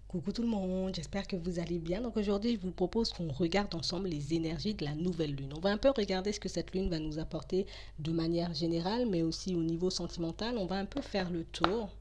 Coucou tout le monde, j'espère que vous allez bien. Donc aujourd'hui, je vous propose qu'on regarde ensemble les énergies de la nouvelle lune. On va un peu regarder ce que cette lune va nous apporter de manière générale, mais aussi au niveau sentimental. On va un peu faire le tour.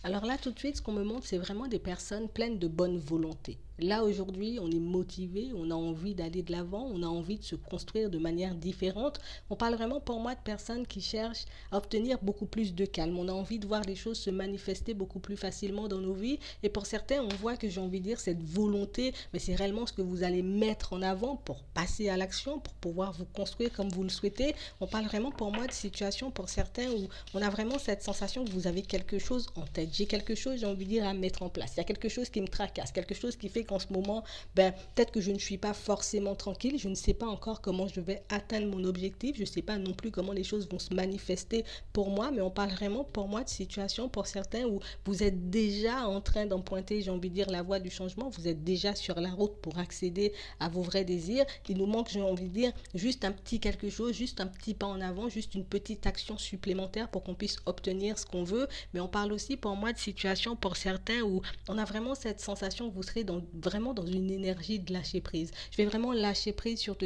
Alors là, tout de suite, ce qu'on me montre, c'est vraiment des personnes pleines de bonne volonté. Là, aujourd'hui, on est motivé, on a envie d'aller de l'avant, on a envie de se construire de manière différente. On parle vraiment pour moi de personnes qui cherchent à obtenir beaucoup plus de calme. On a envie de voir les choses se manifester beaucoup plus facilement dans nos vies. Et pour certains, on voit que j'ai envie de dire cette volonté, mais c'est réellement ce que vous allez mettre en avant pour passer à l'action, pour pouvoir vous construire comme vous le souhaitez. On parle vraiment pour moi de situations pour certains où on a vraiment cette sensation que vous avez quelque chose en tête. J'ai quelque chose, j'ai envie de dire, à mettre en place. Il y a quelque chose qui me tracasse, quelque chose qui fait qu'en ce moment, peut-être que je ne suis pas forcément tranquille, je ne sais pas encore comment je vais atteindre mon objectif, je ne sais pas non plus comment les choses vont se manifester pour moi, mais on parle vraiment pour moi de situations pour certains où vous êtes déjà en train d'emprunter, j'ai envie de dire, la voie du changement, vous êtes déjà sur la route pour accéder à vos vrais désirs. Il nous manque, j'ai envie de dire, juste un petit quelque chose, juste un petit pas en avant, juste une petite action supplémentaire pour qu'on puisse obtenir ce qu'on veut. Mais on parle aussi pour moi de situations pour certains où on a vraiment cette sensation que vous serez vraiment dans une énergie de lâcher prise. Je vais vraiment lâcher prise sur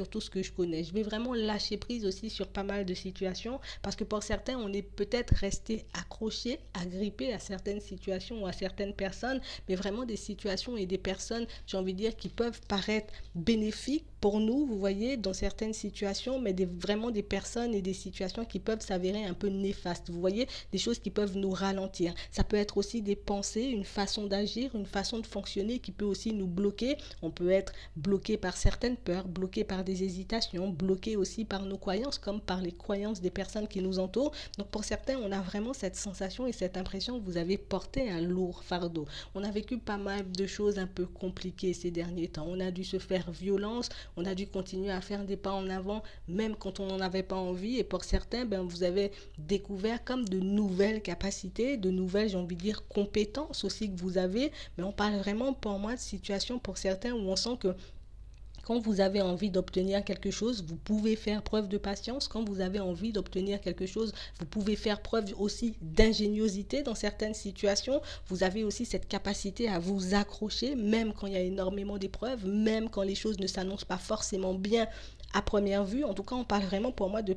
tout ce que je connais. Je vais vraiment lâcher prise aussi sur pas mal de situations parce que pour certains, on est peut-être resté accroché, agrippé à certaines situations ou à certaines personnes, mais vraiment des situations et des personnes, j'ai envie de dire, qui peuvent paraître bénéfiques pour nous, vous voyez, dans certaines situations, mais vraiment des personnes et des situations qui peuvent s'avérer un peu néfastes. Vous voyez, des choses qui peuvent nous ralentir. Ça peut être aussi des pensées, une façon d'agir, une façon de fonctionner qui peut aussi nous bloquer. On peut être bloqué par certaines peurs, bloqué par des hésitations, bloqué aussi par nos croyances, comme par les croyances des personnes qui nous entourent. Donc pour certains, on a vraiment cette sensation et cette impression que vous avez porté un lourd fardeau. On a vécu pas mal de choses un peu compliquées ces derniers temps. On a dû se faire violence, on a dû continuer à faire des pas en avant, même quand on n'en avait pas envie. Et pour certains, vous avez découvert comme de nouvelles capacités, de nouvelles, j'ai envie de dire, compétences aussi que vous avez. Mais on parle vraiment pour moi de situations pour certains où on sent que quand vous avez envie d'obtenir quelque chose, vous pouvez faire preuve de patience. Quand vous avez envie d'obtenir quelque chose, vous pouvez faire preuve aussi d'ingéniosité dans certaines situations. Vous avez aussi cette capacité à vous accrocher, même quand il y a énormément d'épreuves, même quand les choses ne s'annoncent pas forcément bien à première vue. En tout cas, on parle vraiment pour moi de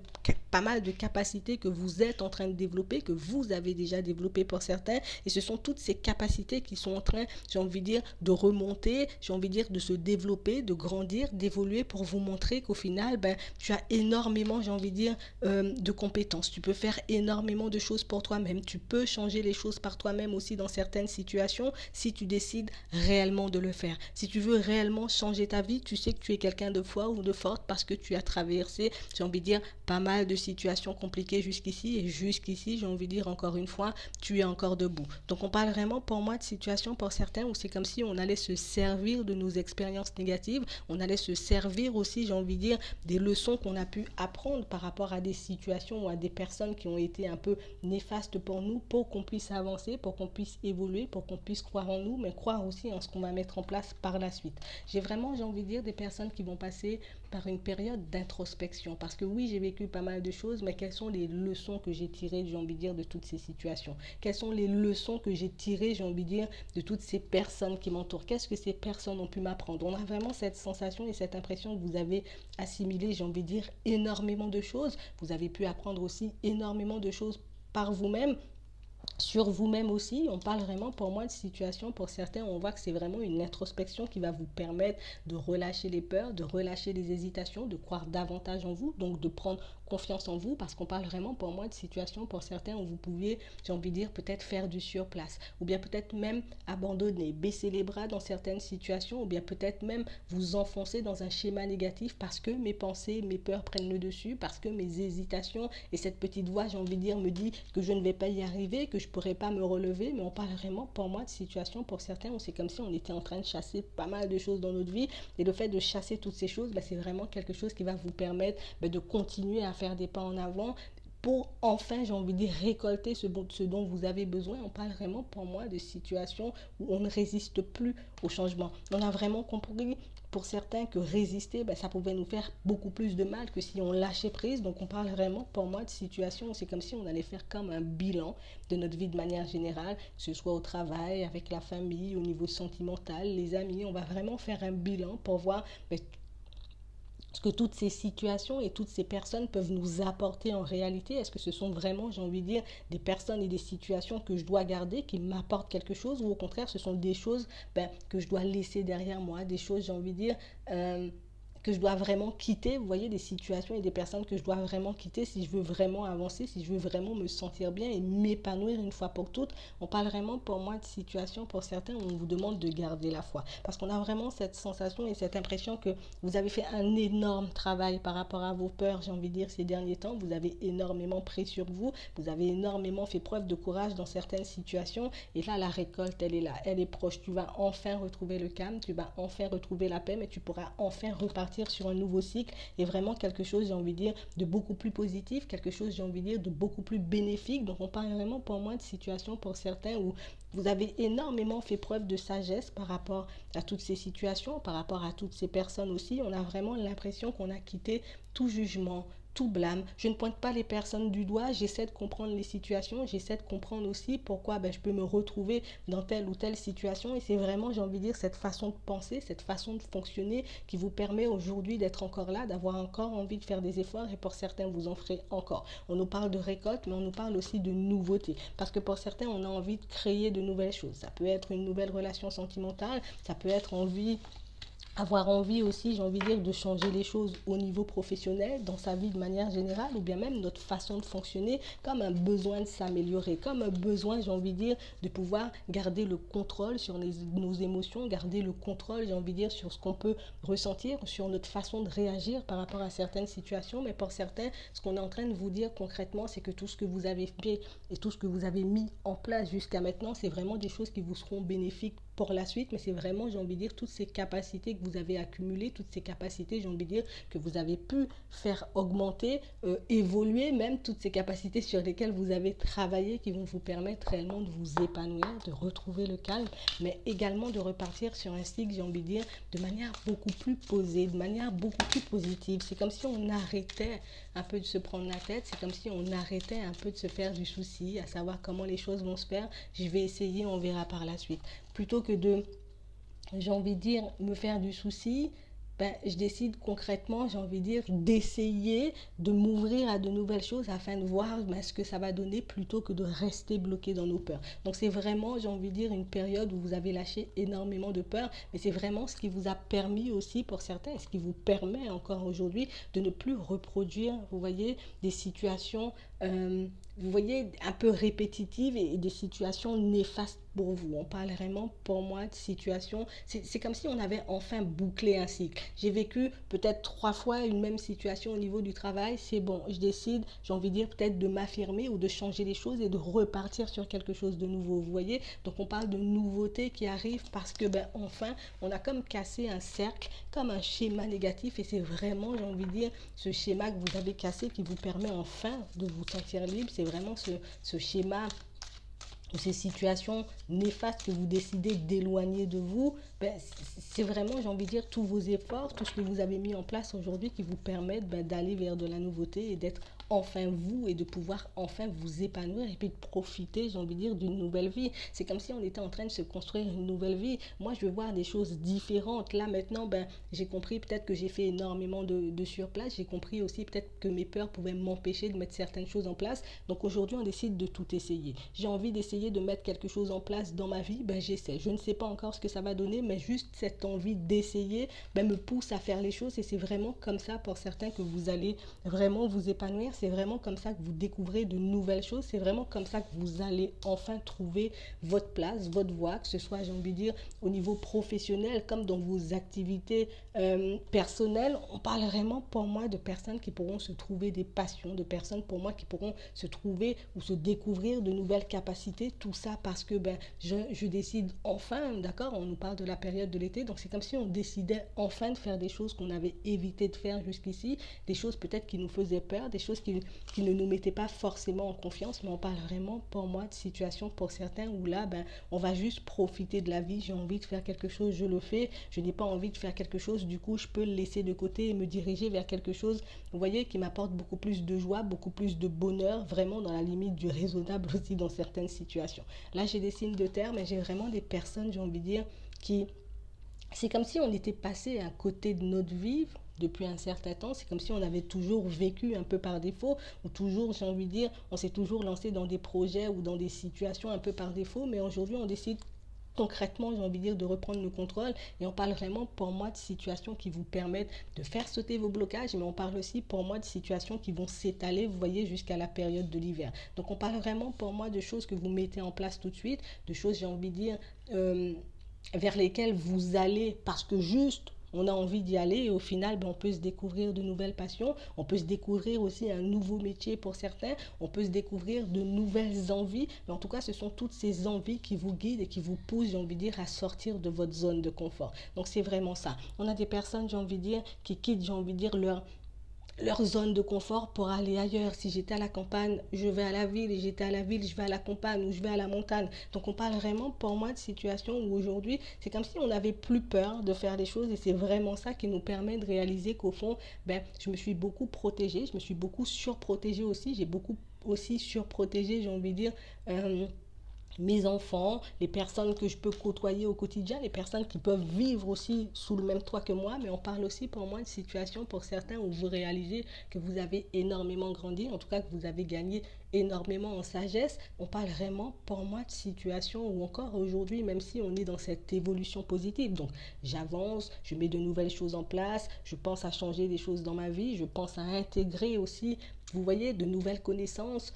pas mal de capacités que vous êtes en train de développer, que vous avez déjà développées pour certains. Et ce sont toutes ces capacités qui sont en train, j'ai envie de dire, de remonter, j'ai envie de dire, de se développer, de grandir, d'évoluer pour vous montrer qu'au final, tu as énormément, j'ai envie de dire, de compétences. Tu peux faire énormément de choses pour toi-même. Tu peux changer les choses par toi-même aussi dans certaines situations si tu décides réellement de le faire. Si tu veux réellement changer ta vie, tu sais que tu es quelqu'un de fort ou de forte parce que tu as traversé, j'ai envie de dire, pas mal de situations compliquées jusqu'ici. Et jusqu'ici, j'ai envie de dire encore une fois, tu es encore debout. Donc on parle vraiment pour moi de situations pour certains où c'est comme si on allait se servir de nos expériences négatives. On allait se servir aussi, j'ai envie de dire, des leçons qu'on a pu apprendre par rapport à des situations ou à des personnes qui ont été un peu néfastes pour nous, pour qu'on puisse avancer, pour qu'on puisse évoluer, pour qu'on puisse croire en nous, mais croire aussi en ce qu'on va mettre en place par la suite. J'ai envie de dire, des personnes qui vont passer par une période d'introspection. Parce que oui, j'ai vécu pas mal de choses, mais quelles sont les leçons que j'ai tirées, j'ai envie de dire, de toutes ces situations? Quelles sont les leçons que j'ai tirées, j'ai envie de dire, de toutes ces personnes qui m'entourent? Qu'est-ce que ces personnes ont pu m'apprendre? On a vraiment cette sensation et cette impression que vous avez assimilé, j'ai envie de dire, énormément de choses. Vous avez pu apprendre aussi énormément de choses par vous-même, sur vous-même aussi. On parle vraiment pour moi de situation, pour certains on voit que c'est vraiment une introspection qui va vous permettre de relâcher les peurs, de relâcher les hésitations, de croire davantage en vous, donc de prendre confiance en vous, parce qu'on parle vraiment pour moi de situation pour certains où vous pouviez, j'ai envie de dire, peut-être faire du surplace, ou bien peut-être même abandonner, baisser les bras dans certaines situations, ou bien peut-être même vous enfoncer dans un schéma négatif parce que mes pensées, mes peurs prennent le dessus, parce que mes hésitations et cette petite voix, j'ai envie de dire, me dit que je ne vais pas y arriver, que je ne pourrais pas me relever. Mais on parle vraiment pour moi de situation pour certains où c'est comme si on était en train de chasser pas mal de choses dans notre vie, et le fait de chasser toutes ces choses, c'est vraiment quelque chose qui va vous permettre de continuer à faire des pas en avant, pour enfin, j'ai envie de dire, récolter ce dont vous avez besoin. On parle vraiment pour moi de situations où on ne résiste plus au changement. On a vraiment compris pour certains que résister, ben, ça pouvait nous faire beaucoup plus de mal que si on lâchait prise. Donc on parle vraiment pour moi de situations où c'est comme si on allait faire comme un bilan de notre vie de manière générale, que ce soit au travail, avec la famille, au niveau sentimental, les amis. On va vraiment faire un bilan pour voir ben, ce que toutes ces situations et toutes ces personnes peuvent nous apporter en réalité. Est-ce que ce sont vraiment, j'ai envie de dire, des personnes et des situations que je dois garder, qui m'apportent quelque chose, ou au contraire, ce sont des choses ben, que je dois laisser derrière moi, des choses, j'ai envie de dire, que je dois vraiment quitter, vous voyez, des situations et des personnes que je dois vraiment quitter si je veux vraiment avancer, si je veux vraiment me sentir bien et m'épanouir une fois pour toutes. On parle vraiment pour moi de situations pour certains où on vous demande de garder la foi. Parce qu'on a vraiment cette sensation et cette impression que vous avez fait un énorme travail par rapport à vos peurs, j'ai envie de dire, ces derniers temps. Vous avez énormément pris sur vous, vous avez énormément fait preuve de courage dans certaines situations. Et là, la récolte, elle est là, elle est proche. Tu vas enfin retrouver le calme, tu vas enfin retrouver la paix, mais tu pourras enfin repartir sur un nouveau cycle et vraiment quelque chose, j'ai envie de dire, de beaucoup plus positif, quelque chose, j'ai envie de dire, de beaucoup plus bénéfique. Donc on parle vraiment pour moi de situations pour certains où vous avez énormément fait preuve de sagesse par rapport à toutes ces situations, par rapport à toutes ces personnes aussi. On a vraiment l'impression qu'on a quitté tout jugement, tout blâme. Je ne pointe pas les personnes du doigt, j'essaie de comprendre les situations, j'essaie de comprendre aussi pourquoi ben, je peux me retrouver dans telle ou telle situation. Et c'est vraiment, j'ai envie de dire, cette façon de penser, cette façon de fonctionner qui vous permet aujourd'hui d'être encore là, d'avoir encore envie de faire des efforts. Et pour certains, vous en ferez encore. On nous parle de récolte, mais on nous parle aussi de nouveautés. Parce que pour certains, on a envie de créer de nouvelles choses. Ça peut être une nouvelle relation sentimentale, ça peut être avoir envie aussi, j'ai envie de dire, de changer les choses au niveau professionnel, dans sa vie de manière générale, ou bien même notre façon de fonctionner, comme un besoin de s'améliorer, comme un besoin, j'ai envie de dire, de pouvoir garder le contrôle sur nos émotions, garder le contrôle, j'ai envie de dire, sur ce qu'on peut ressentir, sur notre façon de réagir par rapport à certaines situations. Mais pour certains, ce qu'on est en train de vous dire concrètement, c'est que tout ce que vous avez fait et tout ce que vous avez mis en place jusqu'à maintenant, c'est vraiment des choses qui vous seront bénéfiques pour la suite, mais c'est vraiment, j'ai envie de dire, toutes ces capacités que vous avez accumulées, toutes ces capacités, j'ai envie de dire, que vous avez pu faire augmenter, évoluer, même toutes ces capacités sur lesquelles vous avez travaillé qui vont vous permettre réellement de vous épanouir, de retrouver le calme, mais également de repartir sur un cycle, j'ai envie de dire, de manière beaucoup plus posée, de manière beaucoup plus positive. C'est comme si on arrêtait un peu de se prendre la tête, c'est comme si on arrêtait un peu de se faire du souci, à savoir comment les choses vont se faire. Je vais essayer, on verra par la suite. Plutôt que de, j'ai envie de dire, me faire du souci, ben, je décide concrètement, j'ai envie de dire, d'essayer de m'ouvrir à de nouvelles choses afin de voir ben, ce que ça va donner plutôt que de rester bloqué dans nos peurs. Donc c'est vraiment, j'ai envie de dire, une période où vous avez lâché énormément de peurs, mais c'est vraiment ce qui vous a permis aussi pour certains, et ce qui vous permet encore aujourd'hui de ne plus reproduire, vous voyez, des situations vous voyez, un peu répétitives et des situations néfastes pour vous. On parle vraiment, pour moi, de situations. C'est comme si on avait enfin bouclé un cycle. J'ai vécu peut-être 3 fois une même situation au niveau du travail. C'est bon, je décide, j'ai envie de dire, peut-être de m'affirmer ou de changer les choses et de repartir sur quelque chose de nouveau. Vous voyez? Donc, on parle de nouveautés qui arrivent parce que, ben, enfin, on a comme cassé un cercle, comme un schéma négatif. Et c'est vraiment, j'ai envie de dire, ce schéma que vous avez cassé qui vous permet enfin de vous sentir libre. C'est vraiment ce schéma ou ces situations néfastes que vous décidez d'éloigner de vous, ben, c'est vraiment, j'ai envie de dire, tous vos efforts, tout ce que vous avez mis en place aujourd'hui qui vous permettent ben, d'aller vers de la nouveauté et d'être enfin vous et de pouvoir enfin vous épanouir et puis de profiter, j'ai envie de dire, d'une nouvelle vie. C'est comme si on était en train de se construire une nouvelle vie. Moi, je veux voir des choses différentes. Là, maintenant, ben, j'ai compris peut-être que j'ai fait énormément de surplace. J'ai compris aussi peut-être que mes peurs pouvaient m'empêcher de mettre certaines choses en place. Donc aujourd'hui, on décide de tout essayer. J'ai envie d'essayer de mettre quelque chose en place dans ma vie, ben j'essaie. Je ne sais pas encore ce que ça va donner, mais juste cette envie d'essayer ben, me pousse à faire les choses et c'est vraiment comme ça pour certains que vous allez vraiment vous épanouir. C'est vraiment comme ça que vous découvrez de nouvelles choses. C'est vraiment comme ça que vous allez enfin trouver votre place, votre voie, que ce soit, j'ai envie de dire, au niveau professionnel comme dans vos activités personnelles. On parle vraiment pour moi de personnes qui pourront se trouver des passions, de personnes pour moi qui pourront se trouver ou se découvrir de nouvelles capacités. Tout ça parce que ben, je décide enfin, d'accord, on nous parle de la période de l'été, donc c'est comme si on décidait enfin de faire des choses qu'on avait évité de faire jusqu'ici, des choses peut-être qui nous faisaient peur, des choses qui ne nous mettait pas forcément en confiance, mais on parle vraiment pour moi de situations pour certains où là, on va juste profiter de la vie. J'ai envie de faire quelque chose, je le fais. Je n'ai pas envie de faire quelque chose, du coup, je peux le laisser de côté et me diriger vers quelque chose, vous voyez, qui m'apporte beaucoup plus de joie, beaucoup plus de bonheur, vraiment dans la limite du raisonnable aussi dans certaines situations. Là, j'ai des signes de terre, mais j'ai vraiment des personnes, j'ai envie de dire, qui c'est comme si on était passé à côté de notre vie depuis un certain temps. C'est comme si on avait toujours vécu un peu par défaut, ou toujours, j'ai envie de dire, on s'est toujours lancé dans des projets ou dans des situations un peu par défaut, mais aujourd'hui on décide concrètement, j'ai envie de dire, de reprendre le contrôle. Et on parle vraiment pour moi de situations qui vous permettent de faire sauter vos blocages, mais on parle aussi pour moi de situations qui vont s'étaler, vous voyez, jusqu'à la période de l'hiver. Donc on parle vraiment pour moi de choses que vous mettez en place tout de suite, de choses, j'ai envie de dire, vers lesquelles vous allez parce que juste on a envie d'y aller et au final on peut se découvrir de nouvelles passions, on peut se découvrir aussi un nouveau métier pour certains, on peut se découvrir de nouvelles envies, mais en tout cas ce sont toutes ces envies qui vous guident et qui vous poussent, j'ai envie de dire, à sortir de votre zone de confort. Donc c'est vraiment ça. On a des personnes, j'ai envie de dire, qui quittent, j'ai envie de dire, leur zone de confort pour aller ailleurs. Si j'étais à la campagne, je vais à la ville, et j'étais à la ville, je vais à la campagne ou je vais à la montagne. Donc on parle vraiment pour moi de situations où aujourd'hui, c'est comme si on n'avait plus peur de faire des choses et c'est vraiment ça qui nous permet de réaliser qu'au fond, je me suis beaucoup protégée, je me suis beaucoup surprotégée aussi, j'ai beaucoup aussi surprotégé, j'ai envie de dire, mes enfants, les personnes que je peux côtoyer au quotidien, les personnes qui peuvent vivre aussi sous le même toit que moi, mais on parle aussi pour moi de situations pour certains où vous réalisez que vous avez énormément grandi, en tout cas que vous avez gagné énormément en sagesse. On parle vraiment pour moi de situations où encore aujourd'hui, même si on est dans cette évolution positive, donc j'avance, je mets de nouvelles choses en place, je pense à changer des choses dans ma vie, je pense à intégrer aussi, vous voyez, de nouvelles connaissances,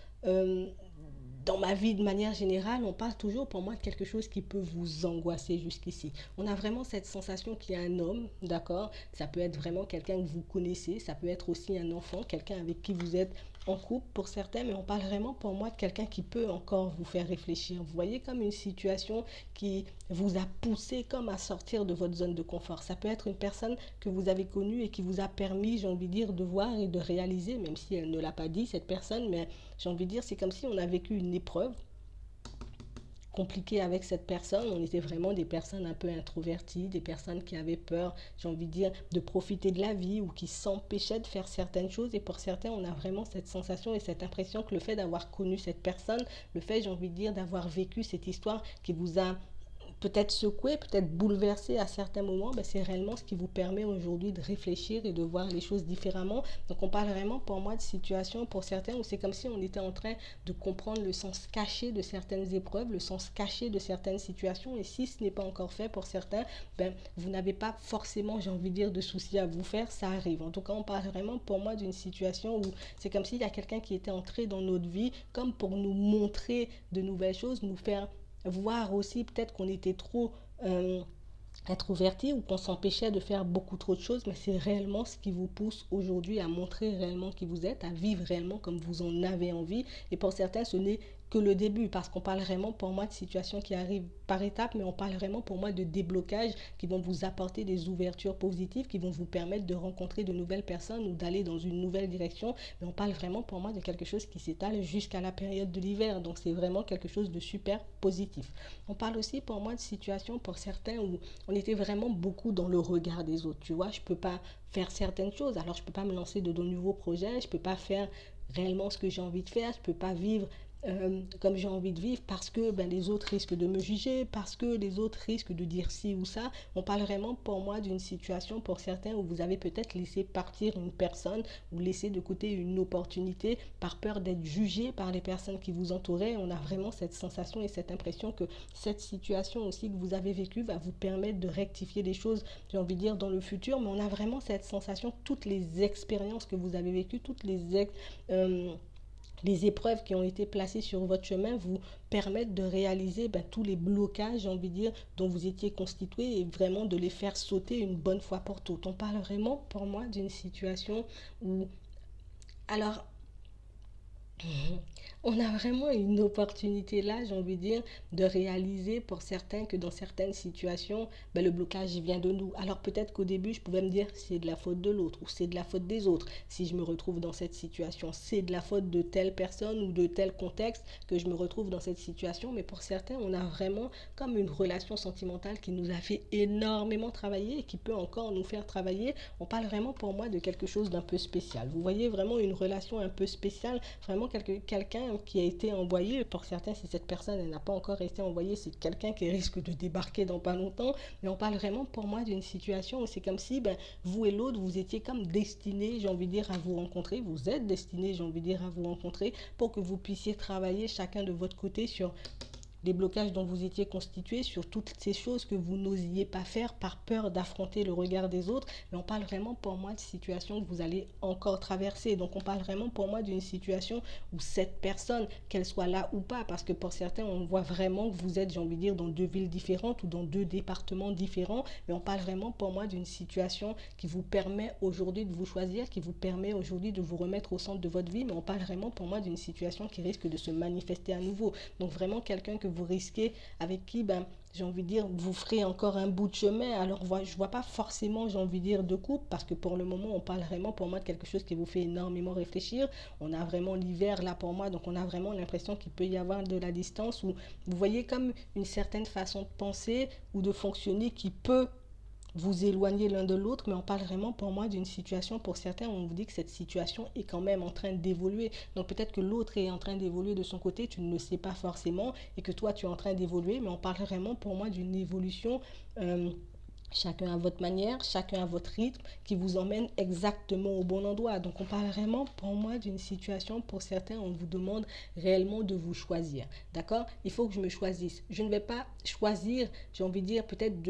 dans ma vie de manière générale, on parle toujours pour moi de quelque chose qui peut vous angoisser jusqu'ici. On a vraiment cette sensation qu'il y a un homme, d'accord? Ça peut être vraiment quelqu'un que vous connaissez, ça peut être aussi un enfant, quelqu'un avec qui vous êtes en couple pour certains, mais on parle vraiment pour moi de quelqu'un qui peut encore vous faire réfléchir. Vous voyez, comme une situation qui vous a poussé comme à sortir de votre zone de confort. Ça peut être une personne que vous avez connue et qui vous a permis, j'ai envie de dire, de voir et de réaliser, même si elle ne l'a pas dit, cette personne, mais j'ai envie de dire, c'est comme si on a vécu une épreuve compliqué avec cette personne. On était vraiment des personnes un peu introverties, des personnes qui avaient peur, j'ai envie de dire, de profiter de la vie ou qui s'empêchaient de faire certaines choses. Et pour certains, on a vraiment cette sensation et cette impression que le fait d'avoir connu cette personne, le fait, j'ai envie de dire, d'avoir vécu cette histoire qui vous a peut-être secoué, peut-être bouleversé à certains moments, c'est réellement ce qui vous permet aujourd'hui de réfléchir et de voir les choses différemment. Donc on parle vraiment pour moi de situations pour certains où c'est comme si on était en train de comprendre le sens caché de certaines épreuves, le sens caché de certaines situations. Et si ce n'est pas encore fait pour certains, vous n'avez pas forcément, j'ai envie de dire, de soucis à vous faire, ça arrive. En tout cas, on parle vraiment pour moi d'une situation où c'est comme s'il y a quelqu'un qui était entré dans notre vie comme pour nous montrer de nouvelles choses, nous faire voir aussi peut-être qu'on était trop introverti ou qu'on s'empêchait de faire beaucoup trop de choses, mais c'est réellement ce qui vous pousse aujourd'hui à montrer réellement qui vous êtes, à vivre réellement comme vous en avez envie. Et pour certains, ce n'est que le début, parce qu'on parle vraiment pour moi de situations qui arrivent par étapes, mais on parle vraiment pour moi de déblocages qui vont vous apporter des ouvertures positives, qui vont vous permettre de rencontrer de nouvelles personnes ou d'aller dans une nouvelle direction. Mais on parle vraiment pour moi de quelque chose qui s'étale jusqu'à la période de l'hiver, donc c'est vraiment quelque chose de super positif. On parle aussi pour moi de situations pour certains où on était vraiment beaucoup dans le regard des autres, tu vois, je peux pas faire certaines choses, alors je peux pas me lancer de nouveaux projets, je peux pas faire réellement ce que j'ai envie de faire, je peux pas vivre comme j'ai envie de vivre parce que les autres risquent de me juger, parce que les autres risquent de dire ci ou ça. On parle vraiment pour moi d'une situation pour certains où vous avez peut-être laissé partir une personne ou laissé de côté une opportunité par peur d'être jugé par les personnes qui vous entouraient. On a vraiment cette sensation et cette impression que cette situation aussi que vous avez vécue va vous permettre de rectifier les choses, j'ai envie de dire, dans le futur. Mais on a vraiment cette sensation que toutes les expériences que vous avez vécues, toutes les épreuves qui ont été placées sur votre chemin vous permettent de réaliser tous les blocages, j'ai envie de dire, dont vous étiez constitué et vraiment de les faire sauter une bonne fois pour toutes. On parle vraiment pour moi d'une situation où... Alors, On a vraiment une opportunité là, j'ai envie de dire, de réaliser pour certains que dans certaines situations, ben, le blocage il vient de nous. Alors peut-être qu'au début, je pouvais me dire c'est de la faute de l'autre ou c'est de la faute des autres. Si je me retrouve dans cette situation, c'est de la faute de telle personne ou de tel contexte que je me retrouve dans cette situation. Mais pour certains, on a vraiment comme une relation sentimentale qui nous a fait énormément travailler et qui peut encore nous faire travailler. On parle vraiment pour moi de quelque chose d'un peu spécial. Vous voyez vraiment une relation un peu spéciale, vraiment quelqu'un qui a été envoyé. Pour certains, si cette personne elle n'a pas encore été envoyée, c'est quelqu'un qui risque de débarquer dans pas longtemps. Mais on parle vraiment pour moi d'une situation où c'est comme si ben, vous et l'autre, vous étiez comme destinés, j'ai envie de dire, à vous rencontrer. Vous êtes destinés, j'ai envie de dire, à vous rencontrer pour que vous puissiez travailler chacun de votre côté sur des blocages dont vous étiez constitué, sur toutes ces choses que vous n'osiez pas faire par peur d'affronter le regard des autres. Mais on parle vraiment pour moi de situations que vous allez encore traverser. Donc on parle vraiment pour moi d'une situation où cette personne, qu'elle soit là ou pas, parce que pour certains, on voit vraiment que vous êtes, j'ai envie de dire, dans deux villes différentes ou dans deux départements différents. Mais on parle vraiment pour moi d'une situation qui vous permet aujourd'hui de vous choisir, qui vous permet aujourd'hui de vous remettre au centre de votre vie. Mais on parle vraiment pour moi d'une situation qui risque de se manifester à nouveau. Donc vraiment quelqu'un que vous risquez, avec qui, ben, j'ai envie de dire, vous ferez encore un bout de chemin. Alors, je vois pas forcément, j'ai envie de dire, de couple, parce que pour le moment, on parle vraiment pour moi de quelque chose qui vous fait énormément réfléchir. On a vraiment l'hiver là pour moi, donc on a vraiment l'impression qu'il peut y avoir de la distance, où vous voyez comme une certaine façon de penser ou de fonctionner qui peut vous éloigner l'un de l'autre, mais on parle vraiment pour moi d'une situation, pour certains, on vous dit que cette situation est quand même en train d'évoluer. Donc peut-être que l'autre est en train d'évoluer de son côté, tu ne le sais pas forcément, et que toi tu es en train d'évoluer, mais on parle vraiment pour moi d'une évolution. Chacun à votre manière, chacun à votre rythme, qui vous emmène exactement au bon endroit. Donc on parle vraiment pour moi d'une situation, pour certains, on vous demande réellement de vous choisir. D'accord? Il faut que je me choisisse. Je ne vais pas choisir, j'ai envie de dire, peut-être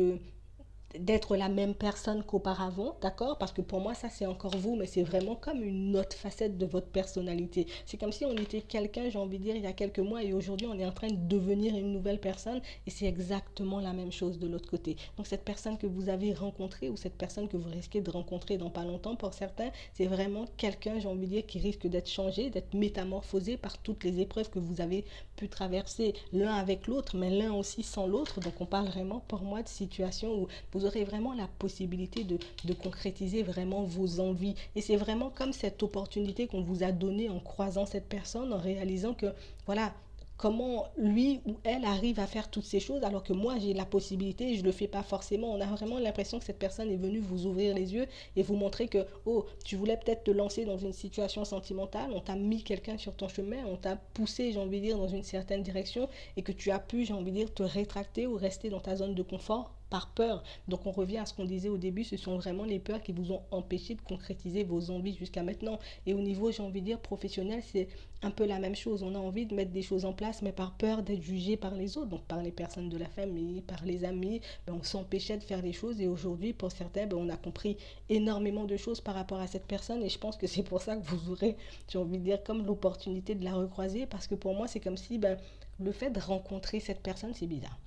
d'être la même personne qu'auparavant, d'accord? Parce que pour moi, ça, c'est encore vous, mais c'est vraiment comme une autre facette de votre personnalité. C'est comme si on était quelqu'un, j'ai envie de dire, il y a quelques mois, et aujourd'hui, on est en train de devenir une nouvelle personne, et c'est exactement la même chose de l'autre côté. Donc, cette personne que vous avez rencontrée, ou cette personne que vous risquez de rencontrer dans pas longtemps, pour certains, c'est vraiment quelqu'un, j'ai envie de dire, qui risque d'être changé, d'être métamorphosé par toutes les épreuves que vous avez pu traverser l'un avec l'autre, mais l'un aussi sans l'autre. Donc, on parle vraiment, pour moi, de situations où vous aurez vraiment la possibilité de concrétiser vraiment vos envies. Et c'est vraiment comme cette opportunité qu'on vous a donnée en croisant cette personne, en réalisant que, voilà, comment lui ou elle arrive à faire toutes ces choses alors que moi j'ai la possibilité et je ne le fais pas forcément. On a vraiment l'impression que cette personne est venue vous ouvrir les yeux et vous montrer que, oh, tu voulais peut-être te lancer dans une situation sentimentale, on t'a mis quelqu'un sur ton chemin, on t'a poussé, j'ai envie de dire, dans une certaine direction et que tu as pu, j'ai envie de dire, te rétracter ou rester dans ta zone de confort par peur. Donc on revient à ce qu'on disait au début, ce sont vraiment les peurs qui vous ont empêché de concrétiser vos envies jusqu'à maintenant. Et au niveau, j'ai envie de dire, professionnel, c'est un peu la même chose. On a envie de mettre des choses en place, mais par peur d'être jugé par les autres, donc par les personnes de la famille, par les amis, ben on s'empêchait de faire des choses. Et aujourd'hui, pour certains, ben on a compris énormément de choses par rapport à cette personne. Et je pense que c'est pour ça que vous aurez, j'ai envie de dire, comme l'opportunité de la recroiser. Parce que pour moi, c'est comme si ben, le fait de rencontrer cette personne, c'est bizarre.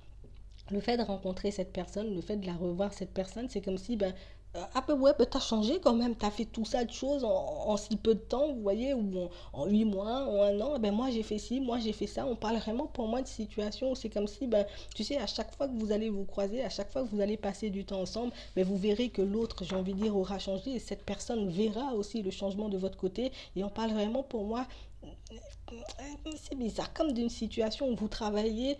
Le fait de rencontrer cette personne, le fait de la revoir cette personne, c'est comme si, ben, ah ben ouais, ben t'as changé quand même, t'as fait tout ça de choses en si peu de temps, vous voyez, ou en 8 mois, en un an, ben moi j'ai fait ci, moi j'ai fait ça. On parle vraiment pour moi de situation où c'est comme si, ben, tu sais, à chaque fois que vous allez vous croiser, à chaque fois que vous allez passer du temps ensemble, ben vous verrez que l'autre, j'ai envie de dire, aura changé et cette personne verra aussi le changement de votre côté. Et on parle vraiment pour moi, c'est bizarre, comme d'une situation où vous travaillez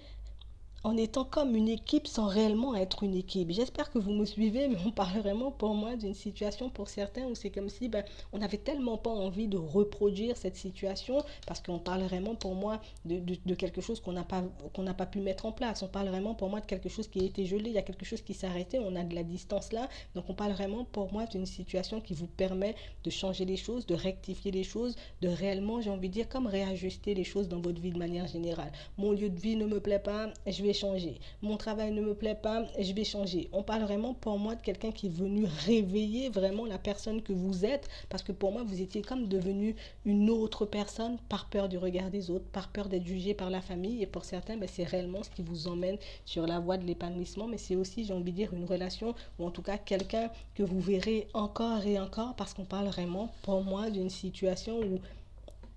en étant comme une équipe sans réellement être une équipe. J'espère que vous me suivez, mais on parle vraiment pour moi d'une situation pour certains où c'est comme si ben, on n'avait tellement pas envie de reproduire cette situation parce qu'on parle vraiment pour moi de quelque chose qu'on n'a pas pu mettre en place. On parle vraiment pour moi de quelque chose qui a été gelé, il y a quelque chose qui s'est arrêté, on a de la distance là. Donc on parle vraiment pour moi d'une situation qui vous permet de changer les choses, de rectifier les choses, de réellement, j'ai envie de dire, comme réajuster les choses dans votre vie de manière générale. Mon lieu de vie ne me plaît pas, je vais changer. Mon travail ne me plaît pas, je vais changer. On parle vraiment pour moi de quelqu'un qui est venu réveiller vraiment la personne que vous êtes, parce que pour moi, vous étiez comme devenu une autre personne par peur du regard des autres, par peur d'être jugé par la famille. Et pour certains, ben, c'est réellement ce qui vous emmène sur la voie de l'épanouissement. Mais c'est aussi, j'ai envie de dire, une relation, ou en tout cas quelqu'un que vous verrez encore et encore, parce qu'on parle vraiment pour moi d'une situation où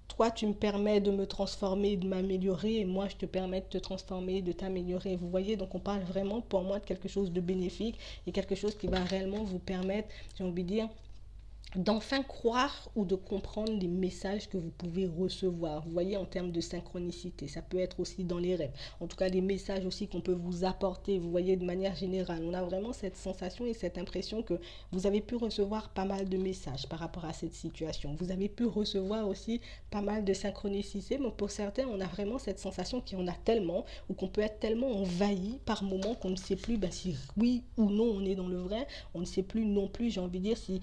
toi, tu me permets de me transformer, de m'améliorer, et moi, je te permets de te transformer, de t'améliorer. Vous voyez, donc on parle vraiment pour moi de quelque chose de bénéfique et quelque chose qui va réellement vous permettre, j'ai envie de dire, d'enfin croire ou de comprendre les messages que vous pouvez recevoir. Vous voyez, en termes de synchronicité, ça peut être aussi dans les rêves. En tout cas, les messages aussi qu'on peut vous apporter, vous voyez, de manière générale. On a vraiment cette sensation et cette impression que vous avez pu recevoir pas mal de messages par rapport à cette situation. Vous avez pu recevoir aussi pas mal de synchronicité, mais pour certains, on a vraiment cette sensation qu'il y en a tellement ou qu'on peut être tellement envahi par moments qu'on ne sait plus si oui ou non on est dans le vrai. On ne sait plus non plus, j'ai envie de dire, si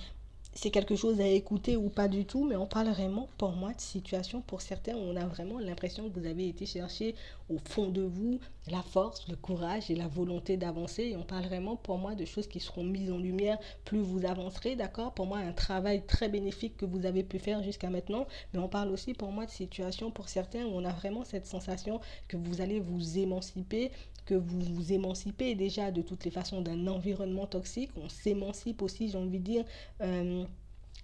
c'est quelque chose à écouter ou pas du tout, mais on parle vraiment, pour moi, de situation, pour certains, où on a vraiment l'impression que vous avez été chercher au fond de vous la force, le courage et la volonté d'avancer. Et on parle vraiment, pour moi, de choses qui seront mises en lumière plus vous avancerez, d'accord? Pour moi, un travail très bénéfique que vous avez pu faire jusqu'à maintenant, mais on parle aussi, pour moi, de situations, pour certains, où on a vraiment cette sensation que vous allez vous émanciper, que vous vous émancipez déjà de toutes les façons d'un environnement toxique. On s'émancipe aussi, j'ai envie de dire,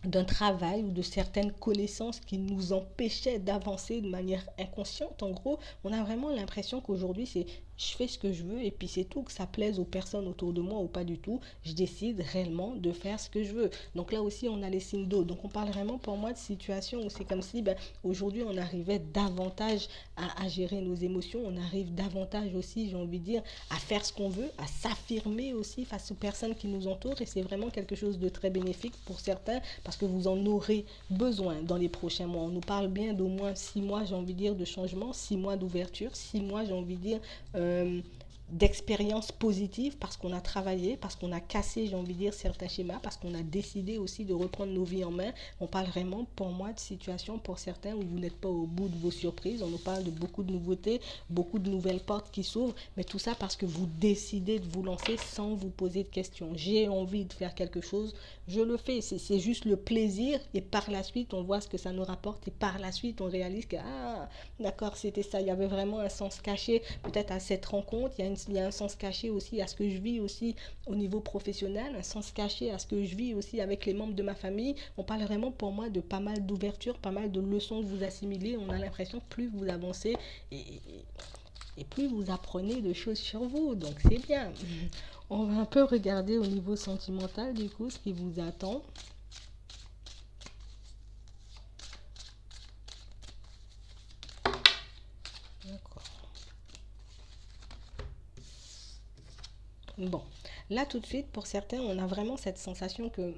d'un travail ou de certaines connaissances qui nous empêchaient d'avancer de manière inconsciente. En gros, on a vraiment l'impression qu'aujourd'hui, c'est je fais ce que je veux et puis c'est tout, que ça plaise aux personnes autour de moi ou pas du tout. Je décide réellement de faire ce que je veux. Donc là aussi, on a les signes d'eau. Donc on parle vraiment pour moi de situations où c'est comme si aujourd'hui, on arrivait davantage à gérer nos émotions. On arrive davantage aussi, j'ai envie de dire, à faire ce qu'on veut, à s'affirmer aussi face aux personnes qui nous entourent. Et c'est vraiment quelque chose de très bénéfique pour certains parce que vous en aurez besoin dans les prochains mois. On nous parle bien d'au moins 6 mois, j'ai envie de dire, de changement, 6 mois d'ouverture, 6 mois, j'ai envie de dire, d'expériences positives parce qu'on a travaillé, parce qu'on a cassé, j'ai envie de dire, certains schémas, parce qu'on a décidé aussi de reprendre nos vies en main. On parle vraiment, pour moi, de situations pour certains où vous n'êtes pas au bout de vos surprises. On nous parle de beaucoup de nouveautés, beaucoup de nouvelles portes qui s'ouvrent, mais tout ça parce que vous décidez de vous lancer sans vous poser de questions. J'ai envie de faire quelque chose, je le fais. C'est juste le plaisir et par la suite, on voit ce que ça nous rapporte et par la suite, on réalise que, ah, d'accord, c'était ça. Il y avait vraiment un sens caché peut-être à cette rencontre. Il y a un sens caché aussi à ce que je vis aussi au niveau professionnel, un sens caché à ce que je vis aussi avec les membres de ma famille. On parle vraiment pour moi de pas mal d'ouverture, pas mal de leçons que vous assimilez. On a l'impression que plus vous avancez et plus vous apprenez de choses sur vous. Donc c'est bien. On va un peu regarder au niveau sentimental du coup ce qui vous attend. D'accord. Bon, là tout de suite, pour certains, on a vraiment cette sensation que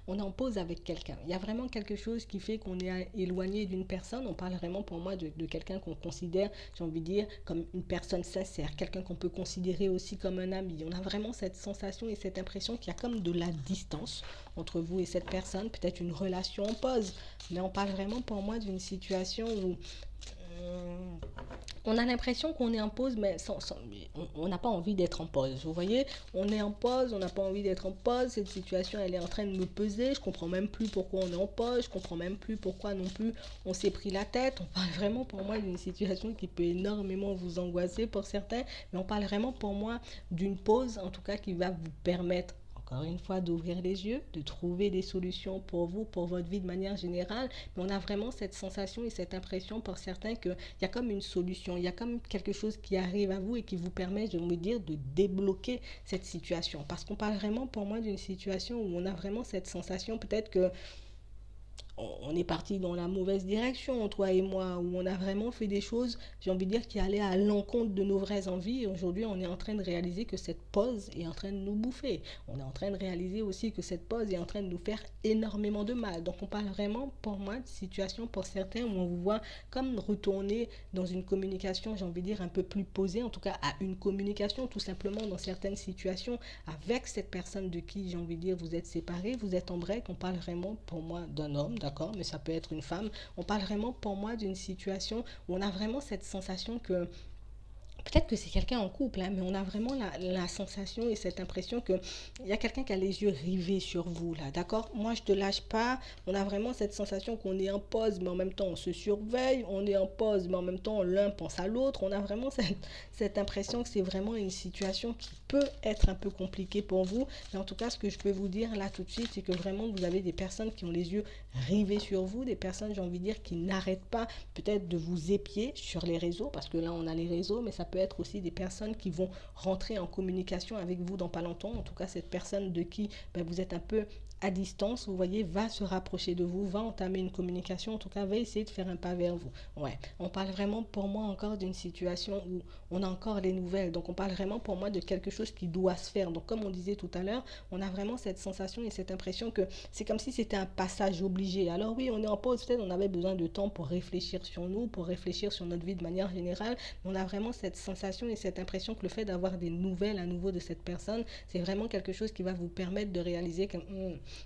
on est en pause avec quelqu'un. Il y a vraiment quelque chose qui fait qu'on est éloigné d'une personne. On parle vraiment pour moi de quelqu'un qu'on considère, j'ai envie de dire, comme une personne sincère, quelqu'un qu'on peut considérer aussi comme un ami. On a vraiment cette sensation et cette impression qu'il y a comme de la distance entre vous et cette personne, peut-être une relation en pause. Mais on parle vraiment pour moi d'une situation où on a l'impression qu'on est en pause, mais on n'a pas envie d'être en pause. Vous voyez, on est en pause, on n'a pas envie d'être en pause. Cette situation, elle est en train de me peser. Je comprends même plus pourquoi on est en pause. Je comprends même plus pourquoi non plus on s'est pris la tête. On parle vraiment pour moi d'une situation qui peut énormément vous angoisser pour certains, mais on parle vraiment pour moi d'une pause, en tout cas, qui va vous permettre encore une fois d'ouvrir les yeux, de trouver des solutions pour vous, pour votre vie de manière générale. Mais on a vraiment cette sensation et cette impression pour certains qu'il y a comme une solution, il y a comme quelque chose qui arrive à vous et qui vous permet, je veux dire, de débloquer cette situation. Parce qu'on parle vraiment pour moi d'une situation où on a vraiment cette sensation peut-être que on est parti dans la mauvaise direction, toi et moi, où on a vraiment fait des choses, j'ai envie de dire, qui allaient à l'encontre de nos vraies envies. Et aujourd'hui, on est en train de réaliser que cette pause est en train de nous bouffer. On est en train de réaliser aussi que cette pause est en train de nous faire énormément de mal. Donc, on parle vraiment, pour moi, de situation pour certains où on vous voit comme retourner dans une communication, j'ai envie de dire, un peu plus posée, en tout cas à une communication, tout simplement dans certaines situations avec cette personne de qui, j'ai envie de dire, vous êtes séparés, vous êtes en break. On parle vraiment, pour moi, d'un homme, d'accord, mais ça peut être une femme. On parle vraiment pour moi d'une situation où on a vraiment cette sensation que Peut-être que c'est quelqu'un en couple, hein, mais on a vraiment la sensation et cette impression qu'il y a quelqu'un qui a les yeux rivés sur vous, là, d'accord? Moi, je te lâche pas. On a vraiment cette sensation qu'on est en pause, mais en même temps, on se surveille. On est en pause, mais en même temps, l'un pense à l'autre. On a vraiment cette impression que c'est vraiment une situation qui peut être un peu compliquée pour vous. Mais en tout cas, ce que je peux vous dire là tout de suite, c'est que vraiment, vous avez des personnes qui ont les yeux rivés sur vous, des personnes, j'ai envie de dire, qui n'arrêtent pas peut-être de vous épier sur les réseaux, parce que là, on a les réseaux, mais ça peut être aussi des personnes qui vont rentrer en communication avec vous dans pas longtemps. En tout cas, cette personne de qui vous êtes un peu à distance, vous voyez, va se rapprocher de vous, va entamer une communication, en tout cas, va essayer de faire un pas vers vous. Ouais, on parle vraiment pour moi encore d'une situation où on a encore les nouvelles. Donc, on parle vraiment pour moi de quelque chose qui doit se faire. Donc, comme on disait tout à l'heure, on a vraiment cette sensation et cette impression que c'est comme si c'était un passage obligé. Alors oui, on est en pause, peut-être on avait besoin de temps pour réfléchir sur nous, pour réfléchir sur notre vie de manière générale. On a vraiment cette sensation et cette impression que le fait d'avoir des nouvelles à nouveau de cette personne, c'est vraiment quelque chose qui va vous permettre de réaliser que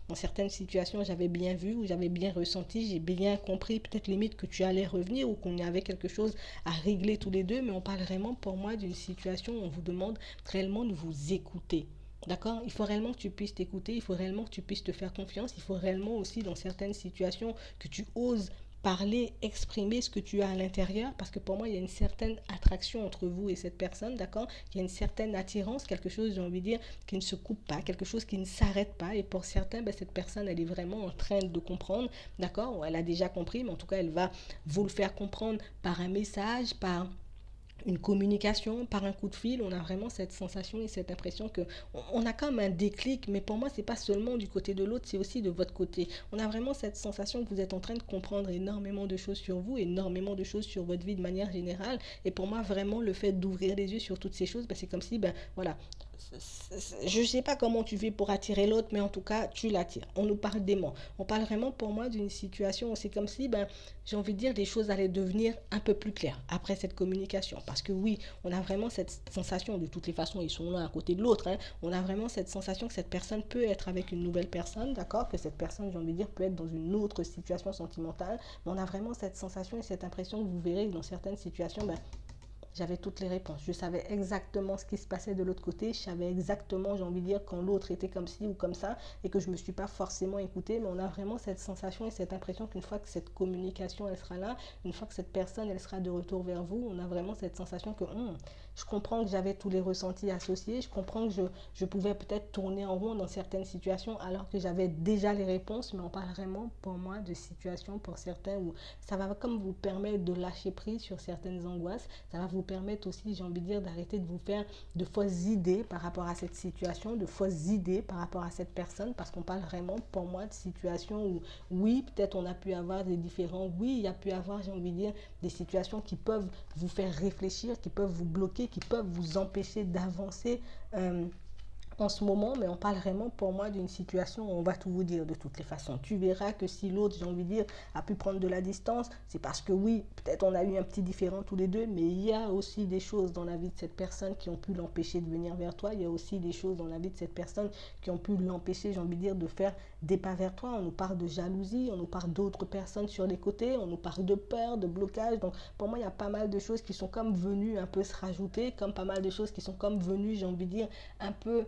dans certaines situations, j'avais bien vu ou j'avais bien ressenti, j'ai bien compris peut-être limite que tu allais revenir ou qu'on avait quelque chose à régler tous les deux, mais on parle vraiment pour moi d'une situation où on vous demande réellement de vous écouter. D'accord? Il faut réellement que tu puisses t'écouter, il faut réellement que tu puisses te faire confiance, il faut réellement aussi dans certaines situations que tu oses parler, exprimer ce que tu as à l'intérieur, parce que pour moi, il y a une certaine attraction entre vous et cette personne, d'accord? Il y a une certaine attirance, quelque chose, j'ai envie de dire, qui ne se coupe pas, quelque chose qui ne s'arrête pas, et pour certains, cette personne, elle est vraiment en train de comprendre, d'accord? Ou elle a déjà compris, mais en tout cas, elle va vous le faire comprendre par un message, par une communication, par un coup de fil. On a vraiment cette sensation et cette impression que on a comme un déclic, mais pour moi, c'est pas seulement du côté de l'autre, c'est aussi de votre côté. On a vraiment cette sensation que vous êtes en train de comprendre énormément de choses sur vous, énormément de choses sur votre vie de manière générale. Et pour moi, vraiment, le fait d'ouvrir les yeux sur toutes ces choses, c'est comme si, voilà, je ne sais pas comment tu fais pour attirer l'autre, mais en tout cas, tu l'attires. On nous parle d'aimant. On parle vraiment pour moi d'une situation où c'est comme si, j'ai envie de dire, les choses allaient devenir un peu plus claires après cette communication. Parce que oui, on a vraiment cette sensation, de toutes les façons, ils sont l'un à côté de l'autre. Hein. On a vraiment cette sensation que cette personne peut être avec une nouvelle personne, d'accord? Que cette personne, j'ai envie de dire, peut être dans une autre situation sentimentale. Mais on a vraiment cette sensation et cette impression que vous verrez que dans certaines situations, j'avais toutes les réponses. Je savais exactement ce qui se passait de l'autre côté. Je savais exactement, j'ai envie de dire, quand l'autre était comme ci ou comme ça et que je ne me suis pas forcément écoutée. Mais on a vraiment cette sensation et cette impression qu'une fois que cette communication, elle sera là, une fois que cette personne, elle sera de retour vers vous, on a vraiment cette sensation que je comprends que j'avais tous les ressentis associés. Je comprends que je pouvais peut-être tourner en rond dans certaines situations alors que j'avais déjà les réponses. Mais on parle vraiment, pour moi, de situations pour certains où ça va comme vous permettre de lâcher prise sur certaines angoisses. Ça va vous permettre aussi, j'ai envie de dire, d'arrêter de vous faire de fausses idées par rapport à cette situation, de fausses idées par rapport à cette personne, parce qu'on parle vraiment, pour moi, de situations où, oui, peut-être on a pu avoir des différends, oui, il y a pu avoir, j'ai envie de dire, des situations qui peuvent vous faire réfléchir, qui peuvent vous bloquer, qui peuvent vous empêcher d'avancer en ce moment, mais on parle vraiment pour moi d'une situation où on va tout vous dire de toutes les façons. Tu verras que si l'autre, j'ai envie de dire, a pu prendre de la distance, c'est parce que oui, peut-être on a eu un petit différend tous les deux, mais il y a aussi des choses dans la vie de cette personne qui ont pu l'empêcher de venir vers toi. Il y a aussi des choses dans la vie de cette personne qui ont pu l'empêcher, j'ai envie de dire, de faire des pas vers toi. On nous parle de jalousie, on nous parle d'autres personnes sur les côtés, on nous parle de peur, de blocage. Donc pour moi, il y a pas mal de choses qui sont comme venues un peu se rajouter, comme pas mal de choses qui sont comme venues, j'ai envie de dire, un peu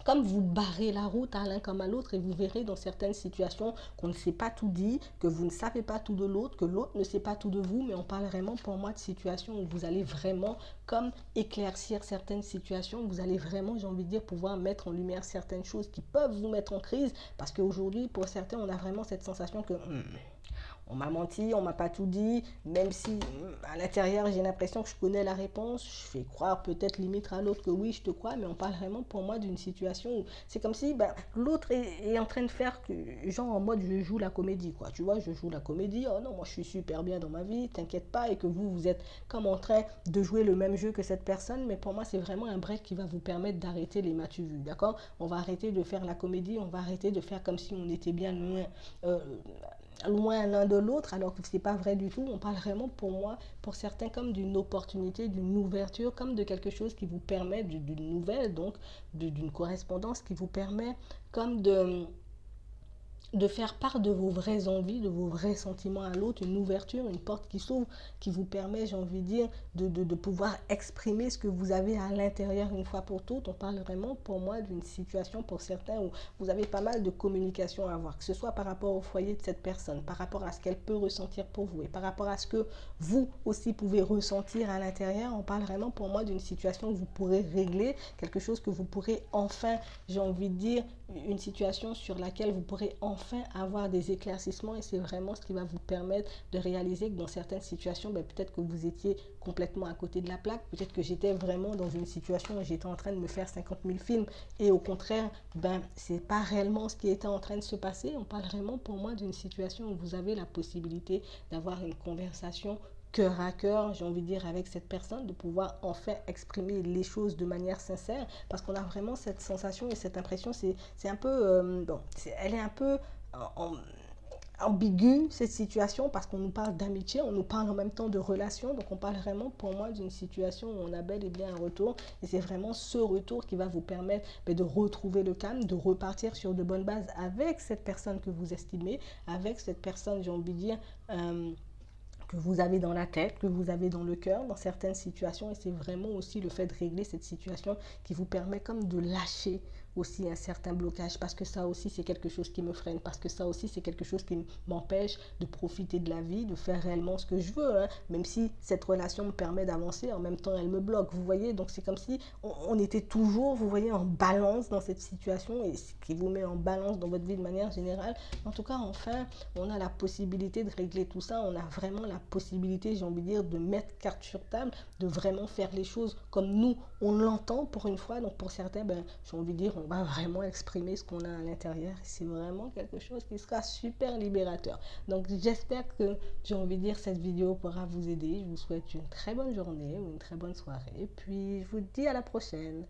comme vous barrez la route à l'un comme à l'autre et vous verrez dans certaines situations qu'on ne sait pas tout dire, que vous ne savez pas tout de l'autre, que l'autre ne sait pas tout de vous, mais on parle vraiment pour moi de situations où vous allez vraiment comme éclaircir certaines situations, vous allez vraiment, j'ai envie de dire, pouvoir mettre en lumière certaines choses qui peuvent vous mettre en crise, parce qu'aujourd'hui, pour certains, on a vraiment cette sensation que on m'a menti, on m'a pas tout dit, même si à l'intérieur j'ai l'impression que je connais la réponse, je fais croire peut-être limite à l'autre que oui je te crois, mais on parle vraiment pour moi d'une situation où c'est comme si l'autre est en train de faire que, genre en mode je joue la comédie quoi, tu vois, je joue la comédie, oh non moi je suis super bien dans ma vie, t'inquiète pas, et que vous êtes comme en train de jouer le même jeu que cette personne, mais pour moi c'est vraiment un break qui va vous permettre d'arrêter les m'as-tu vu, d'accord? On va arrêter de faire la comédie, on va arrêter de faire comme si on était bien loin l'un de l'autre, alors que ce n'est pas vrai du tout. On parle vraiment pour moi, pour certains, comme d'une opportunité, d'une ouverture, comme de quelque chose qui vous permet, d'une nouvelle, donc d'une correspondance qui vous permet comme de faire part de vos vraies envies, de vos vrais sentiments à l'autre, une ouverture, une porte qui s'ouvre, qui vous permet, j'ai envie de dire, de pouvoir exprimer ce que vous avez à l'intérieur une fois pour toutes. On parle vraiment pour moi d'une situation pour certains où vous avez pas mal de communication à avoir, que ce soit par rapport au foyer de cette personne, par rapport à ce qu'elle peut ressentir pour vous et par rapport à ce que vous aussi pouvez ressentir à l'intérieur. On parle vraiment pour moi d'une situation que vous pourrez régler, quelque chose que vous pourrez enfin, j'ai envie de dire, une situation sur laquelle vous pourrez enfin avoir des éclaircissements et c'est vraiment ce qui va vous permettre de réaliser que dans certaines situations, ben, peut-être que vous étiez complètement à côté de la plaque, peut-être que j'étais vraiment dans une situation où j'étais en train de me faire 50 000 films et au contraire, ben, c'est pas réellement ce qui était en train de se passer. On parle vraiment pour moi d'une situation où vous avez la possibilité d'avoir une conversation cœur à cœur, j'ai envie de dire, avec cette personne, de pouvoir enfin exprimer les choses de manière sincère, parce qu'on a vraiment cette sensation et cette impression, c'est un peu, bon, elle est un peu en, ambiguë cette situation parce qu'on nous parle d'amitié, on nous parle en même temps de relation, donc on parle vraiment pour moi d'une situation où on a bel et bien un retour et c'est vraiment ce retour qui va vous permettre de retrouver le calme, de repartir sur de bonnes bases avec cette personne que vous estimez, avec cette personne, j'ai envie de dire, que vous avez dans la tête, que vous avez dans le cœur, dans certaines situations. Et c'est vraiment aussi le fait de régler cette situation qui vous permet comme de lâcher aussi un certain blocage, parce que ça aussi c'est quelque chose qui me freine, parce que ça aussi c'est quelque chose qui m'empêche de profiter de la vie, de faire réellement ce que je veux, hein. Même si cette relation me permet d'avancer, en même temps elle me bloque, vous voyez, donc c'est comme si on était toujours, vous voyez, en balance dans cette situation, et ce qui vous met en balance dans votre vie de manière générale. En tout cas, enfin, on a la possibilité de régler tout ça, on a vraiment la possibilité, j'ai envie de dire, de mettre carte sur table, de vraiment faire les choses comme nous, on l'entend pour une fois. Donc pour certains, ben, j'ai envie de dire, on va vraiment exprimer ce qu'on a à l'intérieur. C'est vraiment quelque chose qui sera super libérateur. Donc j'espère que, j'ai envie de dire, cette vidéo pourra vous aider. Je vous souhaite une très bonne journée ou une très bonne soirée. Puis je vous dis à la prochaine.